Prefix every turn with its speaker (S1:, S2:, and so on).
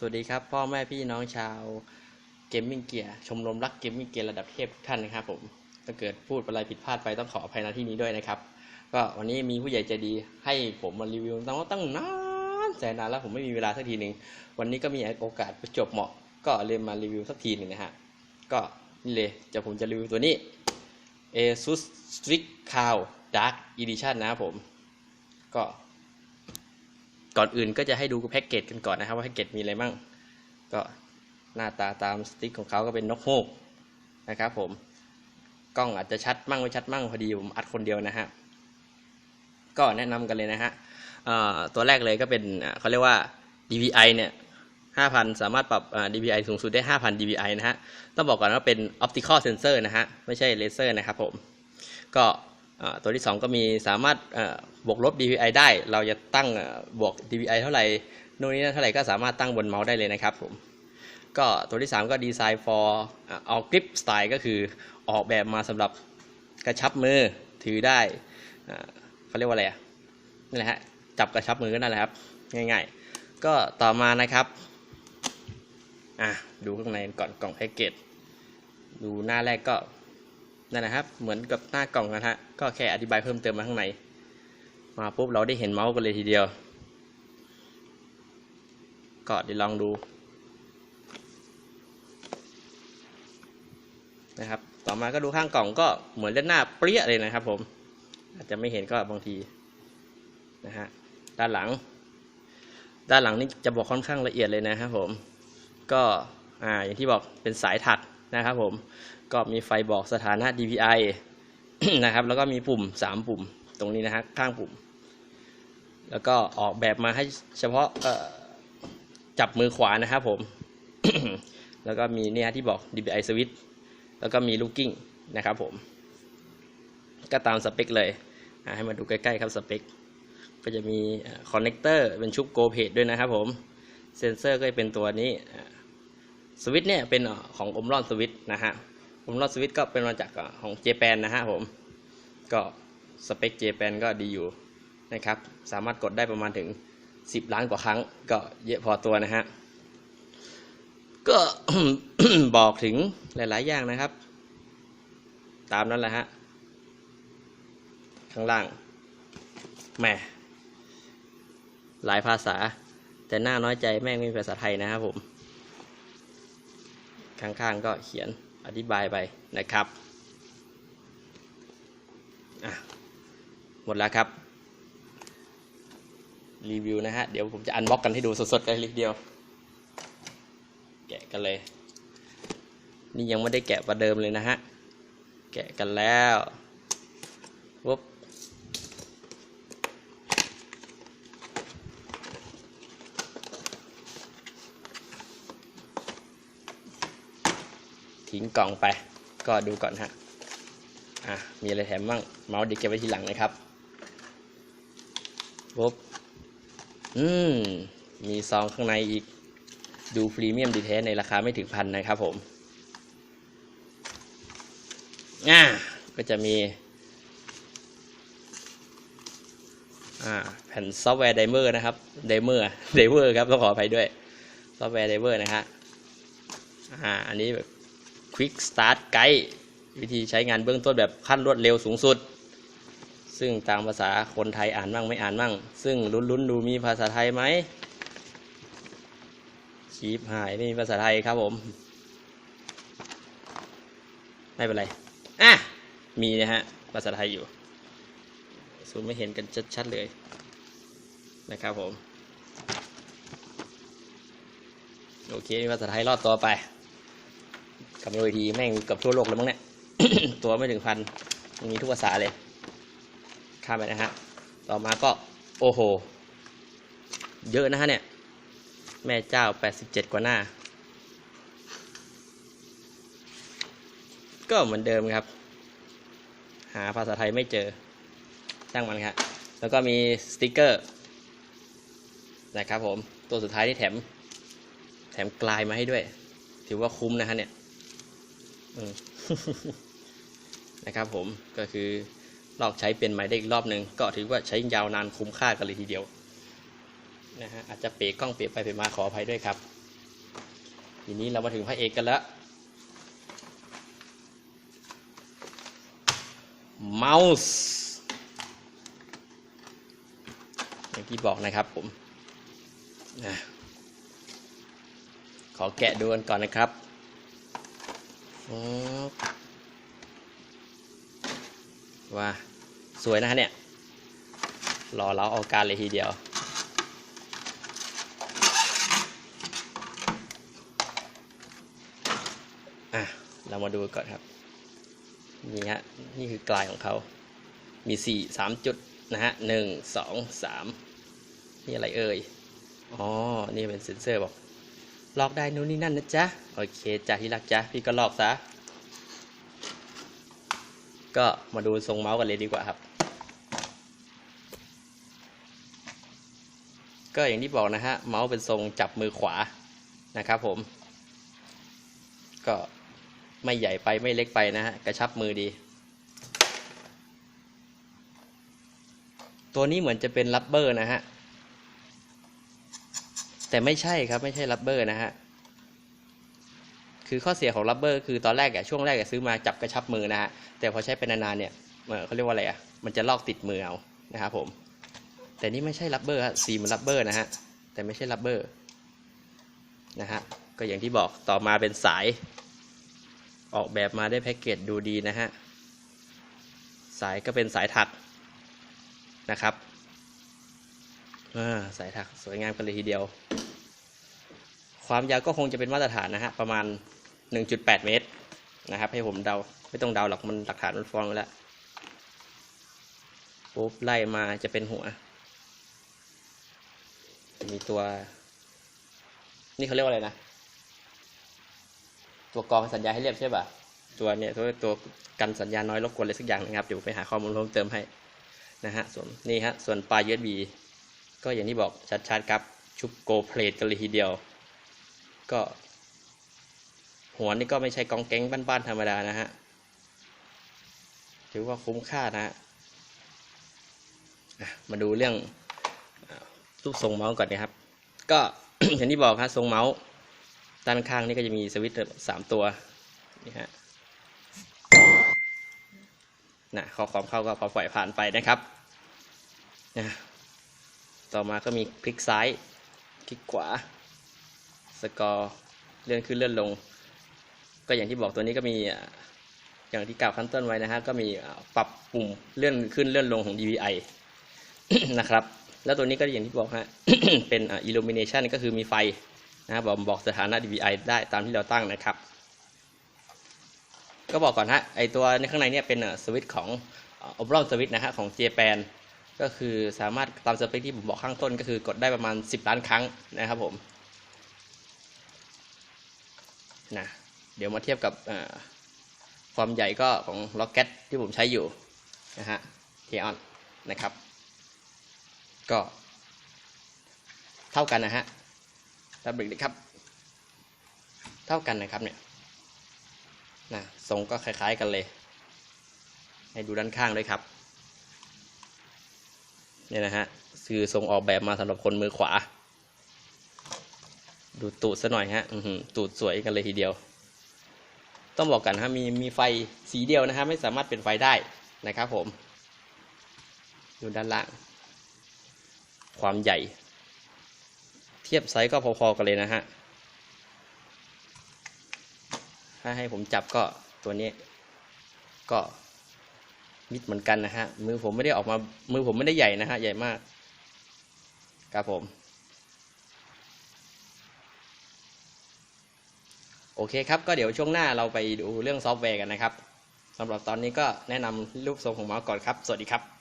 S1: สวัสดีครับพ่อแม่พี่น้องชาวเกมมิ่งเกียร์ชมรมรักเกมมิ่งเกียร์ระดับเทพทุกท่านนะครับผมถ้าเกิดพูดอะไรผิดพลาดไปต้องขออภัยณที่นี้ด้วยนะครับก็วันนี้มีผู้ใหญ่ใจดีให้ผมมารีวิวตั้งนานแสนนานแล้วผมไม่มีเวลาสักทีหนึ่งวันนี้ก็มีโอกาสประจวบเหมาะก็เลยมารีวิวสักทีหนึ่งนะฮะก็นี่เลยผมจะรีวิวตัวนี้ ASUS Strix Cloud Dark Edition นะครับผมก็ก่อนอื่นก็จะให้ดูแพ็กเกจกันก่อนนะครับว่าแพ็กเกจมีอะไรมั่งก็หน้าตาตามสติ๊กของเขาก็เป็นนกฮูกนะครับผมกล้องอาจจะชัดมั่งไม่ชัดมั่งพอดีผมอัดคนเดียวนะฮะก็แนะนำกันเลยนะฮะตัวแรกเลยก็เป็นเขาเรียกว่า DPI เนี่ย 5,000 สามารถปรับDPI สูงสุดได้ 5,000 DPI นะฮะต้องบอกก่อนว่าเป็น Optical Sensor นะฮะไม่ใช่เลเซอร์นะครับผมก็ตัวที่2ก็มีสามารถบวกลบ DPI ได้เราจะตั้งบวก DPI เท่าไหร่โน่นนี่นั่นเท่าไหร่ก็สามารถตั้งบนเมาส์ได้เลยนะครับผมก็ตัวที่3ก็ Design for All Grip Style ก็คือออกแบบมาสำหรับกระชับมือถือได้เขาเรียกว่าอะไรนั่นแหละฮะจับกระชับมือก็นั่นแหละครับง่ายๆก็ต่อมานะครับดูข้างในก่อนกล่องแพ็กเกจดูหน้าแรกก็นั่นนะครับเหมือนกับหน้ากล่องนะฮะก็แค่อธิบายเพิ่มเติมมาข้างในมาปุ๊บเราได้เห็นเมาส์กันเลยทีเดียวก็เดี๋ยวลองดูนะครับต่อมาก็ดูข้างกล่องก็เหมือนด้านหน้าเปรี้ยเลยนะครับผมอาจจะไม่เห็นก็บางทีนะฮะด้านหลังนี่จะบอกค่อนข้างละเอียดเลยนะครับผมก็อย่างที่บอกเป็นสายถักนะครับผมก็มีไฟบอกสถานะ DPI นะครับแล้วก็มีปุ่ม3ปุ่มตรงนี้นะฮะข้างปุ่มแล้วก็ออกแบบมาให้เฉพาะจับมือขวานะครับผม แล้วก็มีเนี่ยที่บอก DPI switch แล้วก็มี looking นะครับผมก็ตามสเปคเลยให้มาดูใกล้ๆครับสเปคก็จะมีคอนเนคเตอร์เป็นชุบ Go Page ด้วยนะครับผมเซนเซอร์ก็จะเป็นตัวนี้สวิตช์เนี่ยเป็นของอมรอนสวิตช์นะฮะอมรอนสวิตช์ก็เป็นมาจากของเจแปนนะฮะผมก็สเปคเจแปนก็ดีอยู่นะครับสามารถกดได้ประมาณถึง10 ล้านกว่าครั้งก็เยอะพอตัวนะฮะก็ บอกถึงหลายๆอย่างนะครับตามนั้นแหละฮะข้างล่างแหมหลายภาษาแต่น่าน้อยใจแม่งไม่มีภาษาไทยนะครับผมข้างๆก็เขียนอธิบายไปนะครับหมดแล้วครับรีวิวนะฮะเดี๋ยวผมจะอันบ็อกกันให้ดูสดๆกันเลยเดียวแกะกันเลยนี่ยังไม่ได้แกะประเดิมเลยนะฮะแกะกันแล้วปุ๊บทิ้งกล่องไปก็ดูก่อนฮะมีอะไรแถมบ้างเมาส์เดี๋ยวเก็บไว้ทีหลังนะครับปุ๊บมีซองข้างในอีกดูพรีเมียมดีเทลในราคาไม่ถึงพันนะครับผมก็จะมีแผ่นซอฟต์แวร์ไดเวอร์นะครับไดเวอร์ครับต้องขออภัยด้วยซอฟต์แวร์ไดเวอร์นะฮะอันนี้แบบ Quick Start Guide วิธีใช้งานเบื้องต้นแบบขั้นรวดเร็วสูงสุดซึ่งตามภาษาคนไทยอ่านมั่งไม่อ่านมั่งซึ่งลุ้นดูมีภาษาไทยไหมชีพหายไม่มีภาษาไทยครับผมไม่เป็นไรมีนะฮะภาษาไทยอยู่ซูมไม่เห็นกันชัดๆเลยนะครับผมโอเคมีภาษาไทยรอดตัวไปกับโดยทีแม่งกับทั่วโลกเลยมั้งเนี่ย ตัวไม่ถึงพันมีทุกภาษาเลยข้ามไปนะฮะต่อมาก็โอ้โหเยอะนะฮะเนี่ยแม่เจ้า87กว่าหน้าก็เหมือนเดิมครับหาภาษาไทยไม่เจอช่างมันครับแล้วก็มีสติ๊กเกอร์นะครับผมตัวสุดท้ายที่แถมกลายมาให้ด้วยถือว่าคุ้มนะฮะเนี่ย นะครับผมก็คือลอกใช้เป็นใหม่ได้อีกรอบหนึ่งก็ถือว่าใช้ยาวนานคุ้มค่ากันเลยทีเดียวนะฮะอาจจะเป๋กล้องเป๋ไปเป๋มาขออภัยด้วยครับ ทีนี้เรามาถึงพระเอกกันแล้วเมาส์อย่างที่บอกนะครับผมขอแกะดูกันก่อนนะครับว้าสวยนะฮะเนี่ยรอเราเอาการเลยทีเดียวเรามาดูก่อนครับนี่ฮะนี่คือกลายของเขามี3 จุดนะฮะ1 2 3นี่อะไรเอ่ยอ๋อนี่เป็นเซ็นเซอร์บอกลอกได้นู่นนี่นั่นนะจ๊ะโอเคจ้ะที่รักจ๊ะพี่ก็ลอกซะก็มาดูทรงเมาส์กันเลยดีกว่าครับก็อย่างที่บอกนะฮะเมาส์เป็นทรงจับมือขวานะครับผมก็ไม่ใหญ่ไปไม่เล็กไปนะฮะกระชับมือดีตัวนี้เหมือนจะเป็นรับเบอร์นะฮะแต่ไม่ใช่ครับไม่ใช่รับเบอร์นะฮะคือข้อเสียของรับเบอร์คือตอนแรกช่วงแรกซื้อมาจับกระชับมือนะฮะแต่พอใช้เป็นนานๆเนี่ยเขาเรียกว่าอะไรมันจะลอกติดมือเอานะครับผมแต่นี่ไม่ใช่รับเบอร์ฮะสีมันรับเบอร์นะฮะแต่ไม่ใช่รับเบอร์นะฮะก็อย่างที่บอกต่อมาเป็นสายออกแบบมาได้แพ็กเกจดูดีนะฮะสายก็เป็นสายถักนะครับสายถักสวยงามกันเลยทีเดียวความยาวก็คงจะเป็นมาตรฐานนะฮะประมาณ 1.8 เมตรนะครับให้ผมเดาไม่ต้องเดาหรอกมันหลักฐานมันฟ้องไว้แล้วปุ๊บไล่มาจะเป็นหัวมีตัวนี่เขาเรียกว่าอะไรนะตัวกรองสัญญาณให้เรียบใช่ป่ะตัวเนี่ยตัวกันสัญญาณน้อยรบกวนอะไรสักอย่างนะครับเดี๋ยวไปหาข้อมูลเพิ่มเติมให้นะฮะส่วนนี่ฮะส่วนปลาย USB ก็อย่างที่บอกชัดๆครับชุบโกเพลทกันเลยทีเดียวก็หัวนี่ก็ไม่ใช่กองแก๊งบ้านๆธรรมดานะฮะถือว่าคุ้มค่านะฮะมาดูเรื่องรูปทรงเมาส์ก่อนนะครับก็ อย่างที่บอกครับทรงเมาส์ด้านข้างนี่ก็จะมีสวิตช์3 ตัวนี่ฮะข้อความเข้าก็พอปล่อยผ่านไปนะครับต่อมาก็มีคลิกซ้ายคลิกขวาสกอร์เลื่อนขึ้นเลื่อนลงก็อย่างที่บอกตัวนี้ก็มีอย่างที่กล่าวขั้นต้นไว้นะฮะก็มีปรับปุ่มเลื่อนขึ้นเลื่อนลงของ DPI นะครับแล้วตัวนี้ก็อย่างที่บอกฮะ เป็น illumination ก็คือมีไฟนะบอกสถานะ DPI ได้ตามที่เราตั้งนะครับก็บอกก่อนฮะไอตัวในข้างในเนี่ยเป็นสวิตช์ของOmronสวิตช์นะฮะของ Japan ก็คือสามารถตามสเปคที่ผมบอกข้างต้นก็คือกดได้ประมาณ10 ล้านครั้งนะครับผมเดี๋ยวมาเทียบกับความใหญ่ก็ของ Rocket ที่ผมใช้อยู่นะฮะ Theon นะครับก็เท่ากันนะฮะดับเบิลครับเท่ากันนะครับเนี่ยทรงก็คล้ายๆกันเลยให้ดูด้านข้างด้วยครับเนี่ยนะฮะคือทรงออกแบบมาสำหรับคนมือขวาดูตูดซะหน่อยฮะตูดสวยกันเลยทีเดียวต้องบอกกันฮะมีไฟสีเดียวนะฮะไม่สามารถเป็นไฟได้นะครับผมดูด้านล่างความใหญ่เทียบไซส์ก็พอๆกันเลยนะฮะถ้าให้ผมจับก็ตัวนี้ก็มิดเหมือนกันนะฮะมือผมไม่ได้ออกมามือผมไม่ได้ใหญ่นะฮะใหญ่มากครับผมโอเคครับก็เดี๋ยวช่วงหน้าเราไปดูเรื่องซอฟต์แวร์กันนะครับสำหรับตอนนี้ก็แนะนำรูปทรงของเมาส์ก่อนครับสวัสดีครับ